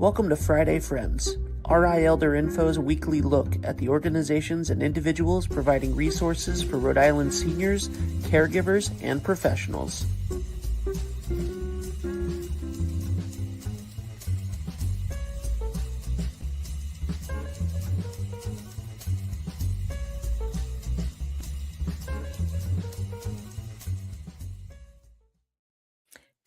Welcome to Friday Friends, RI Elder Info's weekly look at the organizations and individuals providing resources for Rhode Island seniors, caregivers, and professionals.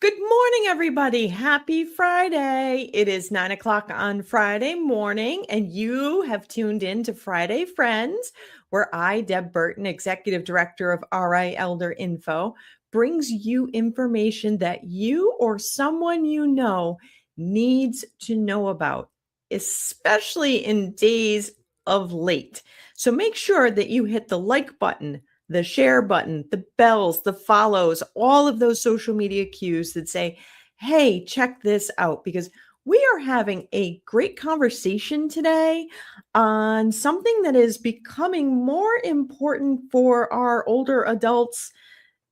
Good morning, everybody. Happy Friday. It is 9 o'clock on Friday morning, and you have tuned in to Friday Friends, where I, Deb Burton, Executive Director of RI Elder Info, brings you information that you or someone you know needs to know about, especially in days of late. So make sure that you hit the like button, the share button, the bells, the follows, all of those social media cues that say, hey, check this out, because we are having a great conversation today on something that is becoming more important for our older adults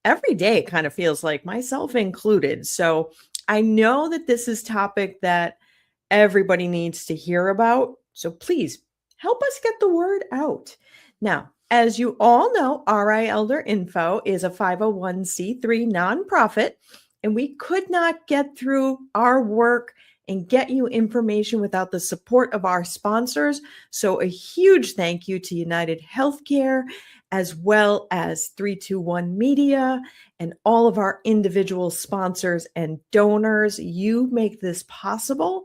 every day. It kind of feels like, myself included. So I know that this is a topic that everybody needs to hear about. So please help us get the word out. Now, as you all know, RI Elder Info is a 501c3 nonprofit, and we could not get through our work and get you information without the support of our sponsors. So a huge thank you to United Healthcare, as well as 321 Media, and all of our individual sponsors and donors. You make this possible.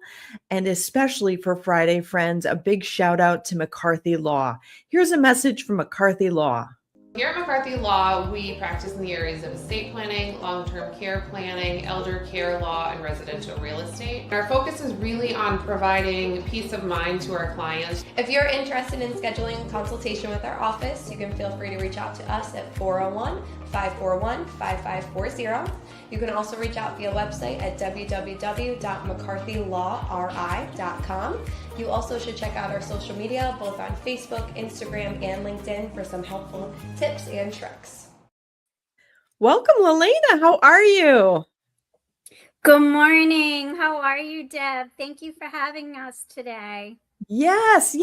And especially for Friday Friends, a big shout out to McCarthy Law. Here's a message from McCarthy Law. Here at McCarthy Law, we practice in the areas of estate planning, long-term care planning, elder care law, and residential real estate. Our focus is really on providing peace of mind to our clients. If you're interested in scheduling a consultation with our office, you can feel free to reach out to us at 401-541-5540. You can also reach out via website at www.mccarthylawri.com. You also should check out our social media, both on Facebook, Instagram, and LinkedIn, for some helpful tips and tricks. Welcome, Lelena. How are you? Good morning. How are you, Deb? Thank you for having us today. Yes.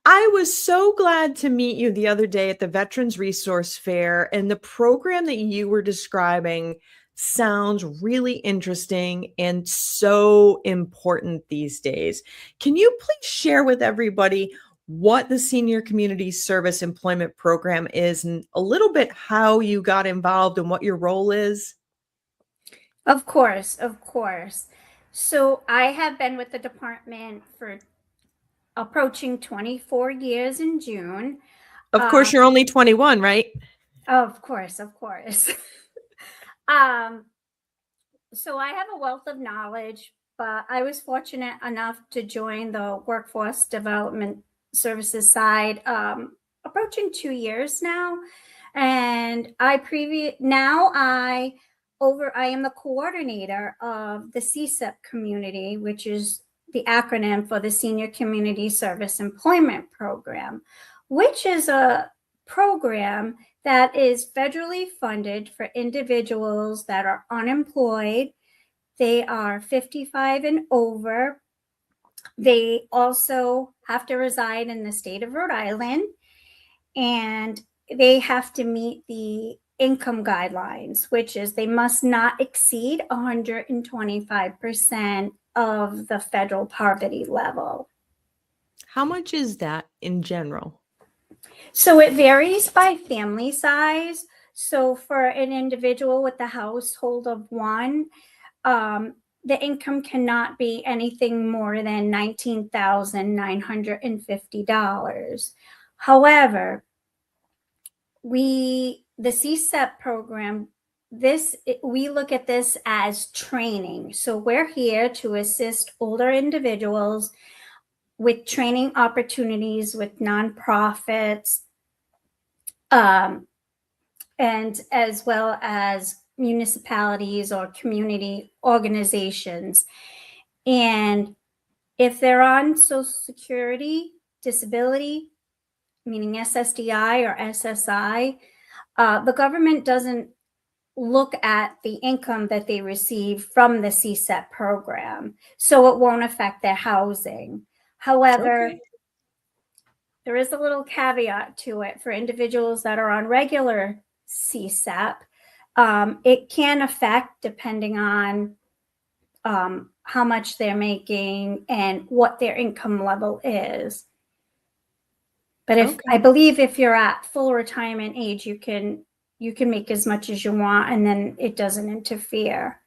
I was so glad to meet you the other day at the Veterans Resource Fair, and the program that you were describing sounds really interesting and so important these days. Can you please share with everybody what the Senior Community Service Employment Program is, and a little bit how you got involved and what your role is? Of course. So I have been with the department for approaching 24 years in June. Of course, you're only 21, right? Of course. So I have a wealth of knowledge, but I was fortunate enough to join the Workforce Development Services side approaching 2 years now. And I am the coordinator of the CSEP community, which is the acronym for the Senior Community Service Employment Program, which is a program that is federally funded for individuals that are unemployed. They are 55 and over. They also have to reside in the state of Rhode Island, and they have to meet the income guidelines, which is they must not exceed 125% of the federal poverty level. How much is that in general? So it varies by family size. So for an individual with a household of one, the income cannot be anything more than $19,950. However, the CSEP program, we look at this as training. So we're here to assist older individuals with training opportunities with nonprofits, and as well as municipalities or community organizations. And if they're on Social Security, disability, meaning SSDI or SSI, the government doesn't look at the income that they receive from the CSEP program. So it won't affect their housing. However, Okay. there is a little caveat to it for individuals that are on regular CSEP. It can affect depending on how much they're making and what their income level is. But if I Okay. believe if you're at full retirement age, you can make as much as you want, and then it doesn't interfere.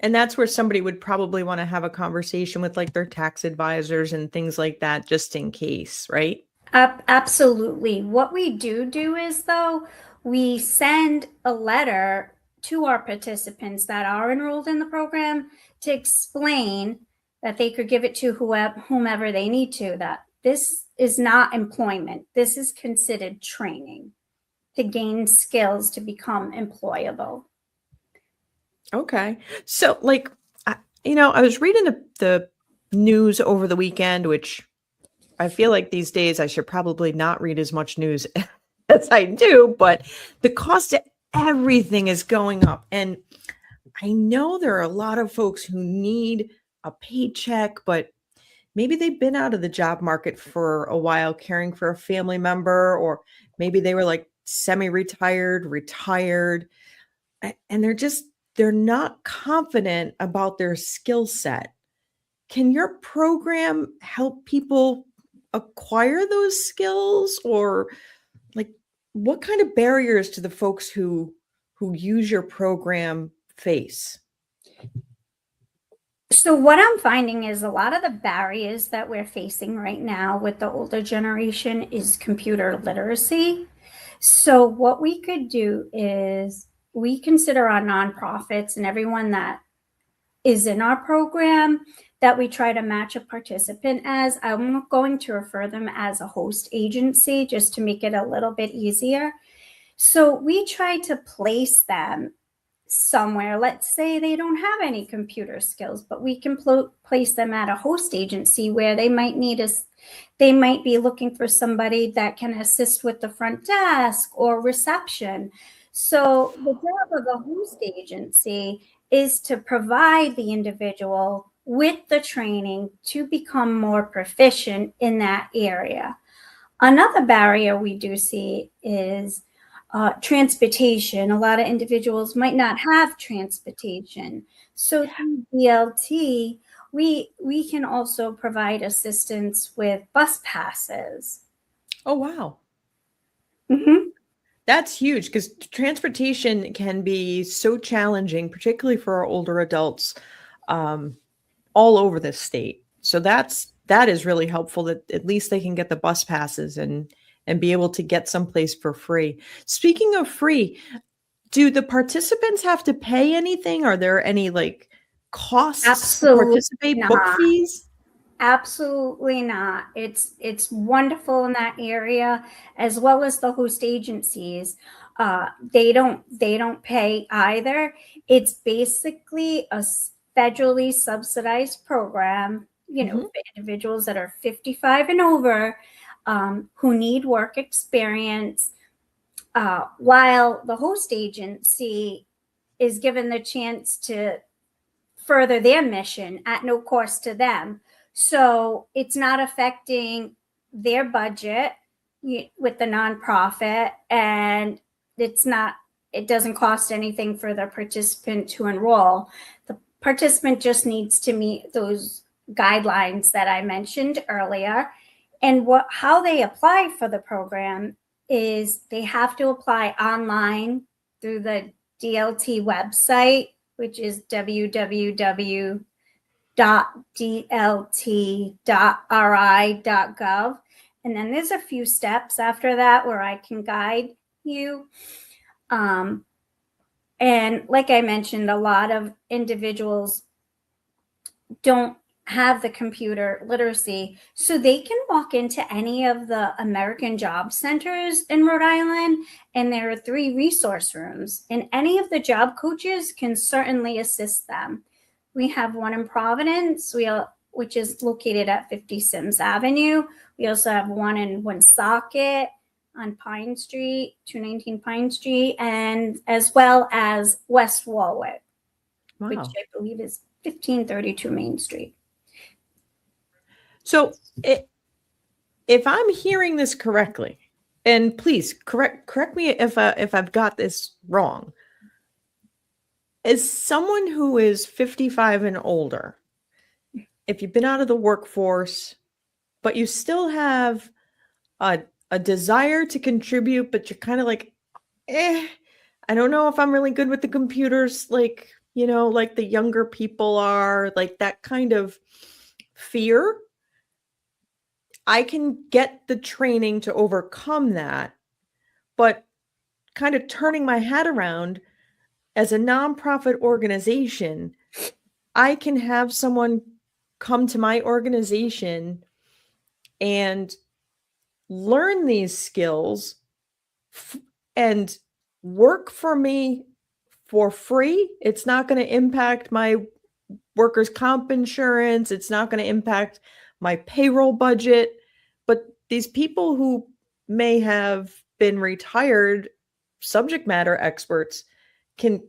And that's where somebody would probably want to have a conversation with like their tax advisors and things like that, just in case, right? Absolutely. What we do is, though, we send a letter to our participants that are enrolled in the program to explain that they could give it to whomever they need to, that this is not employment. This is considered training to gain skills to become employable. Okay. So, like, I was reading the news over the weekend, which I feel like these days I should probably not read as much news as I do, but the cost of everything is going up. And I know there are a lot of folks who need a paycheck, but maybe they've been out of the job market for a while caring for a family member, or maybe they were like semi-retired, retired, and they're not confident about their skill set. Can your program help people acquire those skills, or like what kind of barriers do the folks who use your program face? So what I'm finding is a lot of the barriers that we're facing right now with the older generation is computer literacy. So what we could do is we consider our nonprofits and everyone that is in our program that we try to match a participant as. I'm going to refer them as a host agency just to make it a little bit easier. So we try to place them somewhere. Let's say they don't have any computer skills, but we can place them at a host agency where they might they might be looking for somebody that can assist with the front desk or reception. So the job of a host agency is to provide the individual with the training to become more proficient in that area. Another barrier we do see is transportation. A lot of individuals might not have transportation. So through DLT, we can also provide assistance with bus passes. Oh, wow. Mm-hmm. That's huge because transportation can be so challenging, particularly for our older adults, all over the state. So that is really helpful that at least they can get the bus passes and be able to get someplace for free. Speaking of free, do the participants have to pay anything? Are there any like costs to Absolutely participate, book not. fees? Absolutely not. It's wonderful in that area, as well as the host agencies. They don't pay either. It's basically a federally subsidized program, for individuals that are 55 and over, who need work experience, while the host agency is given the chance to further their mission at no cost to them. So it's not affecting their budget with the nonprofit, and it doesn't cost anything for the participant to enroll. The participant just needs to meet those guidelines that I mentioned earlier. And how they apply for the program is they have to apply online through the DLT website, which is www.dlt.ri.gov. And then there's a few steps after that where I can guide you. And like I mentioned, a lot of individuals don't have the computer literacy, so they can walk into any of the American Job Centers in Rhode Island, and there are 3 resource rooms, and any of the job coaches can certainly assist them. We have one in Providence, which is located at 50 Sims Avenue. We also have one in Woonsocket, on Pine Street, 219 Pine Street, and as well as West Warwick, which Wow. I believe is 1532 Main Street. So if I'm hearing this correctly, and please correct me if I've got this wrong, as someone who is 55 and older, if you've been out of the workforce, but you still have a desire to contribute, but you're kind of like, I don't know if I'm really good with the computers, like, like the younger people are, like that kind of fear. I can get the training to overcome that, but kind of turning my head around as a nonprofit organization, I can have someone come to my organization and learn these skills and work for me for free. It's not going to impact my workers' comp insurance. It's not going to impact my payroll budget. But these people who may have been retired subject matter experts can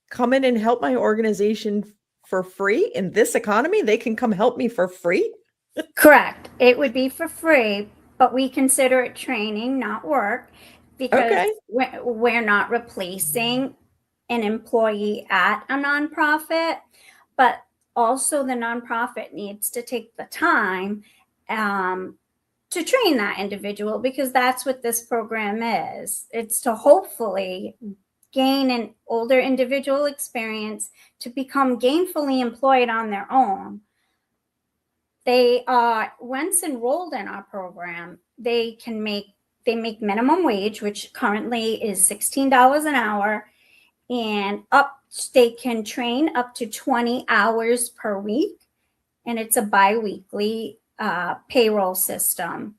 come in and help my organization for free in this economy. They can come help me for free. Correct. It would be for free, but we consider it training, not work, because we're not replacing an employee at a nonprofit, but also the nonprofit needs to take the time to train that individual, because that's what this program is. It's to hopefully gain an older individual experience to become gainfully employed on their own. They are, once enrolled in our program, they make minimum wage, which currently is $16 an hour, and they can train up to 20 hours per week, and it's a bi-weekly payroll system.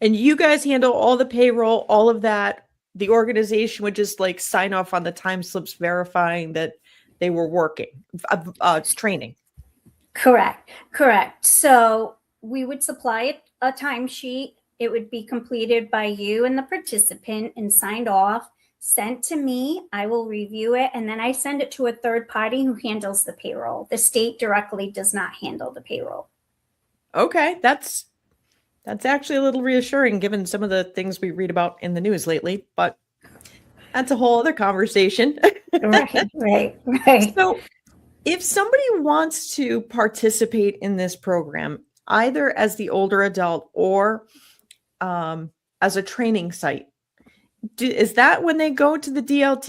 And you guys handle all the payroll, all of that. The organization would just like sign off on the time slips verifying that they were working, training. Correct. So we would supply a timesheet. It would be completed by you and the participant and signed off, sent to me. I will review it, and then I send it to a third party who handles the payroll. The state directly does not handle the payroll. Okay, that's actually a little reassuring given some of the things we read about in the news lately, but that's a whole other conversation. Right. So if somebody wants to participate in this program, either as the older adult or as a training site, is that when they go to the dlt.ri.gov?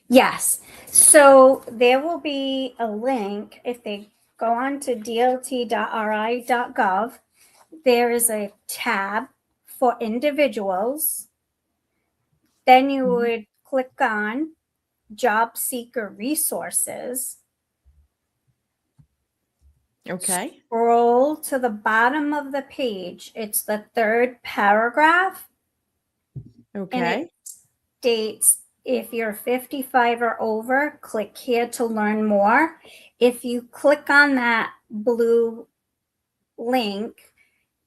Yes. So there will be a link. If they go on to dlt.ri.gov, there is a tab for individuals. Then you would click on Job Seeker Resources. Okay. Scroll to the bottom of the page. It's the third paragraph. Okay. And it states, if you're 55 or over, click here to learn more. If you click on that blue link,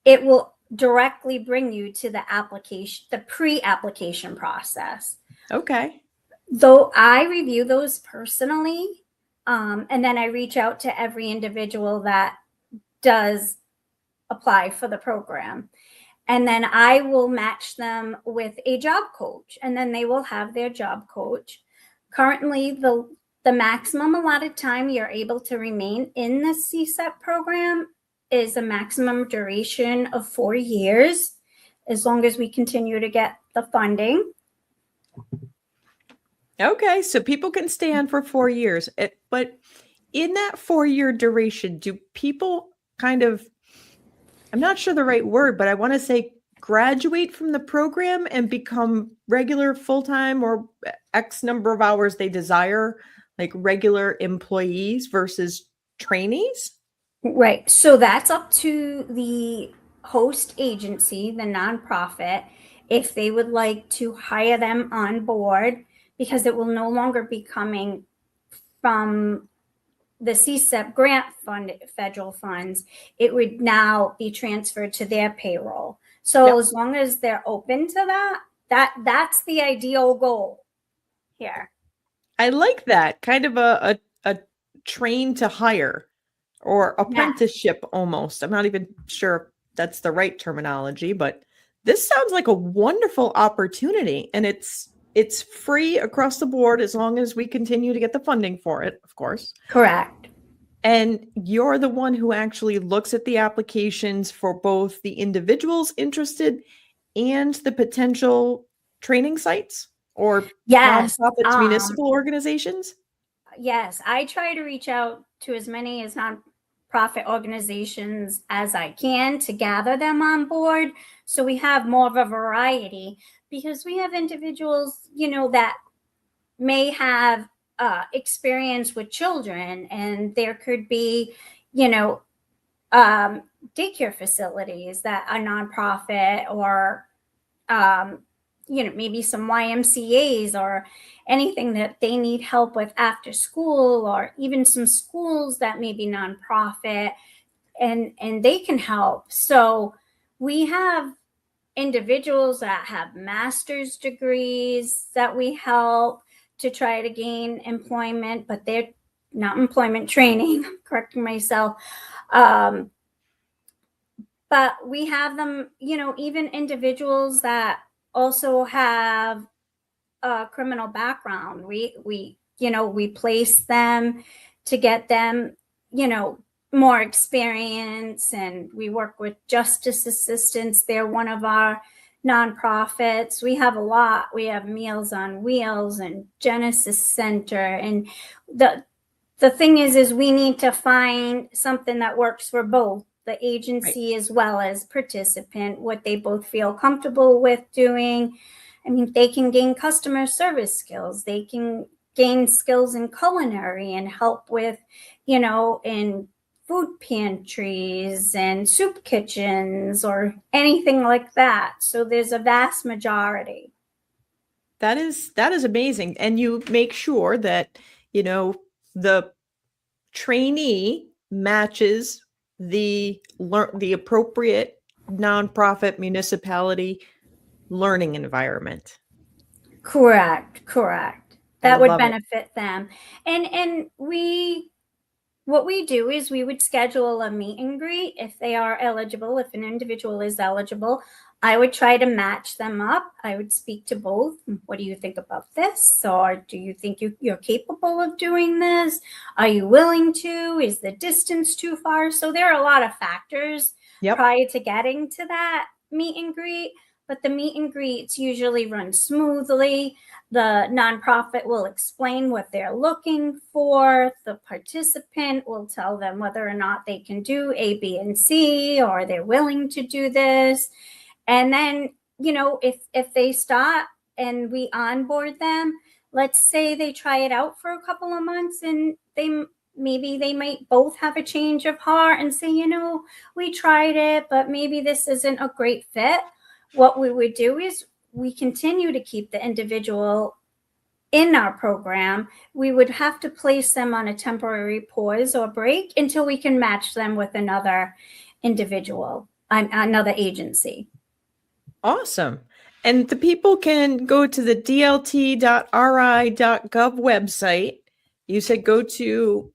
it will directly bring you to the application, the pre-application process. Okay. Though I review those personally, and then I reach out to every individual that does apply for the program. And then I will match them with a job coach, and then they will have their job coach. Currently, the maximum allotted time you're able to remain in the CSEP program is a maximum duration of 4 years, as long as we continue to get the funding. Okay, so people can stay on for 4 years. But in that 4-year duration, do people kind of, I'm not sure the right word, but I want to say graduate from the program and become regular full-time or X number of hours they desire, like regular employees versus trainees? Right. So that's up to the host agency, the nonprofit, if they would like to hire them on board, because it will no longer be coming from the CSEP grant fund, federal funds. It would now be transferred to their payroll. So Yep. as long as they're open to that's the ideal goal here. I like that kind of a train to hire or Yeah, apprenticeship almost. I'm not even sure if that's the right terminology, but this sounds like a wonderful opportunity, and it's free across the board as long as we continue to get the funding for it, of course. correct. And you're the one who actually looks at the applications for both the individuals interested and the potential training sites or Yes. nonprofits, municipal organizations? Yes, I try to reach out to as many as nonprofit organizations as I can to gather them on board. So we have more of a variety because we have individuals, that may have experience with children, and there could be, you know, daycare facilities that are nonprofit, or maybe some YMCA's or anything that they need help with after school, or even some schools that may be nonprofit, and they can help. So we have individuals that have master's degrees that we help to try to gain employment, but they're not employment training. I'm correcting myself. Um, but we have them, even individuals that also have a criminal background. We place them to get them, more experience, and we work with justice assistants. They're one of our nonprofits. We have a lot. We have Meals on Wheels and Genesis Center, and the thing is we need to find something that works for both the agency as well as participant, what they both feel comfortable with doing. I mean, they can gain customer service skills. They can gain skills in culinary and help with, in food pantries and soup kitchens or anything like that. So there's a vast majority. That is amazing. And you make sure that, the trainee matches the appropriate nonprofit municipality learning environment. Correct. I That would love it. benefit them. And what we do is we would schedule a meet and greet if they are eligible. If an individual is eligible, I would try to match them up. I would speak to both. What do you think about this? Or do you think you're capable of doing this? Are you willing to? Is the distance too far? So there are a lot of factors prior to getting to that meet and greet, but the meet and greets usually run smoothly. The nonprofit will explain what they're looking for. The participant will tell them whether or not they can do A, B, and C, or they're willing to do this. And then, if they start and we onboard them, let's say they try it out for a couple of months, and they might both have a change of heart and say, we tried it, but maybe this isn't a great fit. What we would do is we continue to keep the individual in our program. We would have to place them on a temporary pause or break until we can match them with another individual, another agency. Awesome. And the people can go to the dlt.ri.gov website. You said go to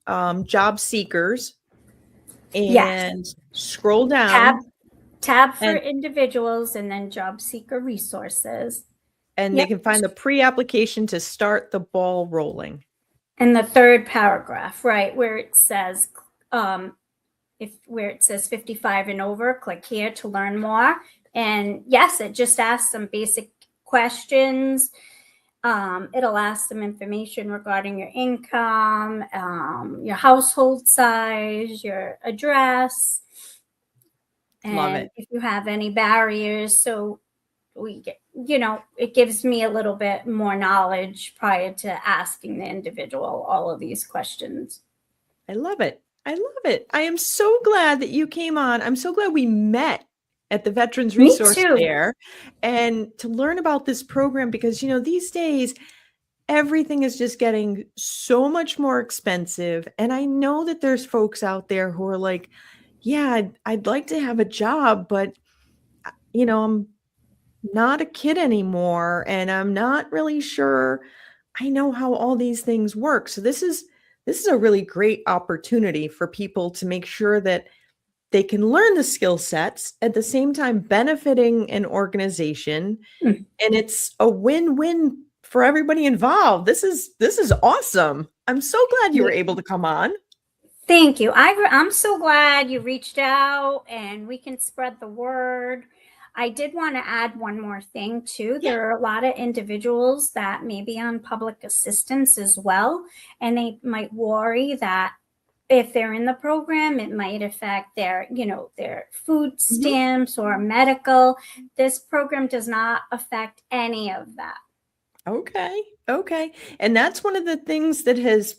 job seekers and scroll down. Tab for individuals, and then job seeker resources. And they can find the pre-application to start the ball rolling. And the third paragraph, right, where it says, where it says 55 and over, click here to learn more. And yes, it just asks some basic questions. It'll ask some information regarding your income, your household size, your address, and Love it. if you have any barriers. So we get, it gives me a little bit more knowledge prior to asking the individual all of these questions. I love it. I am so glad that you came on. I'm so glad we met at the Veterans Resource Fair and to learn about this program, because, these days, everything is just getting so much more expensive. And I know that there's folks out there who are like, yeah, I'd like to have a job, but I'm not a kid anymore and I'm not really sure I know how all these things work. So this is a really great opportunity for people to make sure that they can learn the skill sets at the same time benefiting an organization, Mm. and it's a win-win for everybody involved. This is awesome. I'm so glad you were Yeah. able to come on. Thank you. I'm so glad you reached out and we can spread the word. I did want to add one more thing too. Yeah. There are a lot of individuals that may be on public assistance as well, and they might worry that if they're in the program, it might affect their food Mhm. stamps or medical. This program does not affect any of that. Okay. Okay. And that's one of the things that has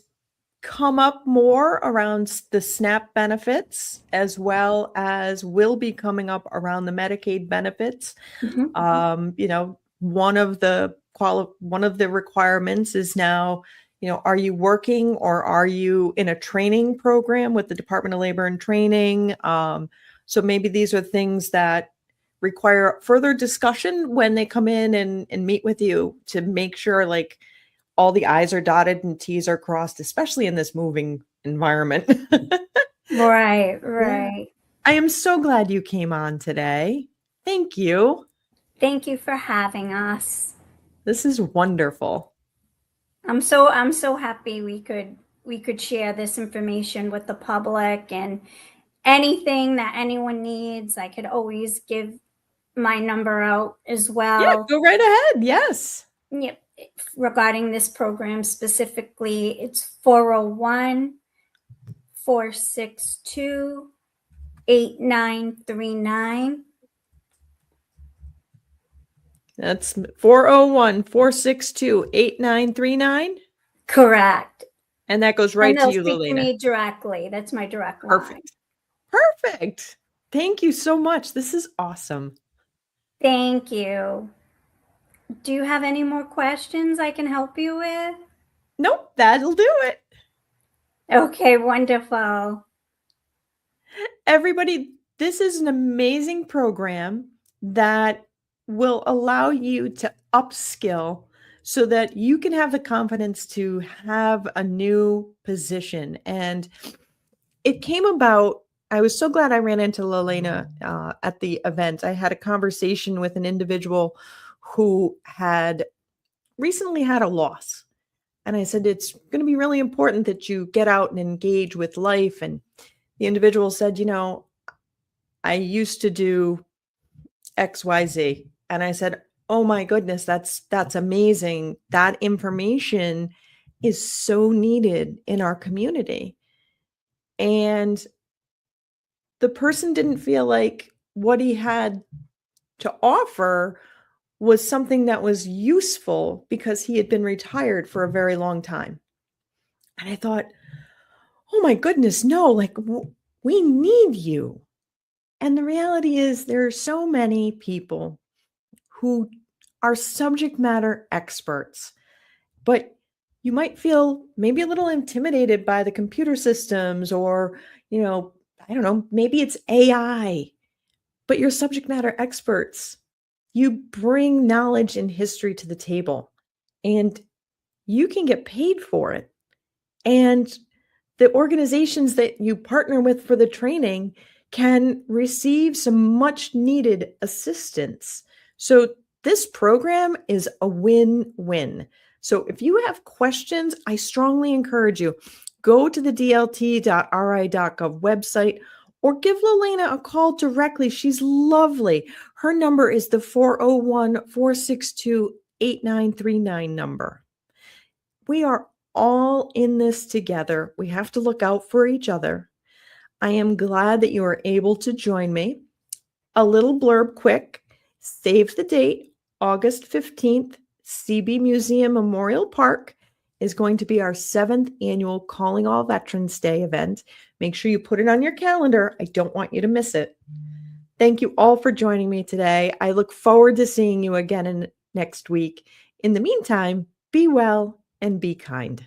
come up more around the SNAP benefits, as well as will be coming up around the Medicaid benefits. Mhm. One of the requirements is now, are you working or are you in a training program with the Department of Labor and Training? So maybe these are things that require further discussion when they come in and meet with you to make sure like all the I's are dotted and T's are crossed, especially in this moving environment. Right, Yeah. right. I am so glad you came on today. Thank you. Thank you for having us. This is wonderful. I'm so happy we could share this information with the public, and anything that anyone needs, I could always give my number out as Yeah, well. go right ahead. Yes. Yep. Regarding this program specifically, it's 401-462-8939. That's 401-462-8939. Correct. And that goes And right to they'll you, speak to Lelena. me directly. That's my direct line. Perfect. Perfect. Thank you so much. This is awesome. Thank you. Do you have any more questions I can help you with? Nope, that'll do it. Okay, wonderful. Everybody, this is an amazing program that will allow you to upskill so that you can have the confidence to have a new position. And it came about, I was so glad I ran into Lelena at the event. I had a conversation with an individual who had recently had a loss. And I said, it's going to be really important that you get out and engage with life. And the individual said, I used to do XYZ. And I said, oh my goodness, that's amazing. That information is so needed in our community. And the person didn't feel like what he had to offer was something that was useful because he had been retired for a very long time. And I thought, oh my goodness, no, like we need you. And the reality is, there are so many people who are subject matter experts, but you might feel maybe a little intimidated by the computer systems or, I don't know, maybe it's AI, but you're subject matter experts. You bring knowledge and history to the table, and you can get paid for it. And the organizations that you partner with for the training can receive some much needed assistance. So this program is a win-win. So if you have questions, I strongly encourage you, go to the dlt.ri.gov website or give Lelena a call directly. She's lovely. Her number is the 401-462-8939 number. We are all in this together. We have to look out for each other. I am glad that you are able to join me. A little blurb quick. Save the date, August 15th, CB Museum Memorial Park is going to be our 7th annual Calling All Veterans Day event. Make sure you put it on your calendar. I don't want you to miss it. Thank you all for joining me today. I look forward to seeing you again next week. In the meantime, be well and be kind.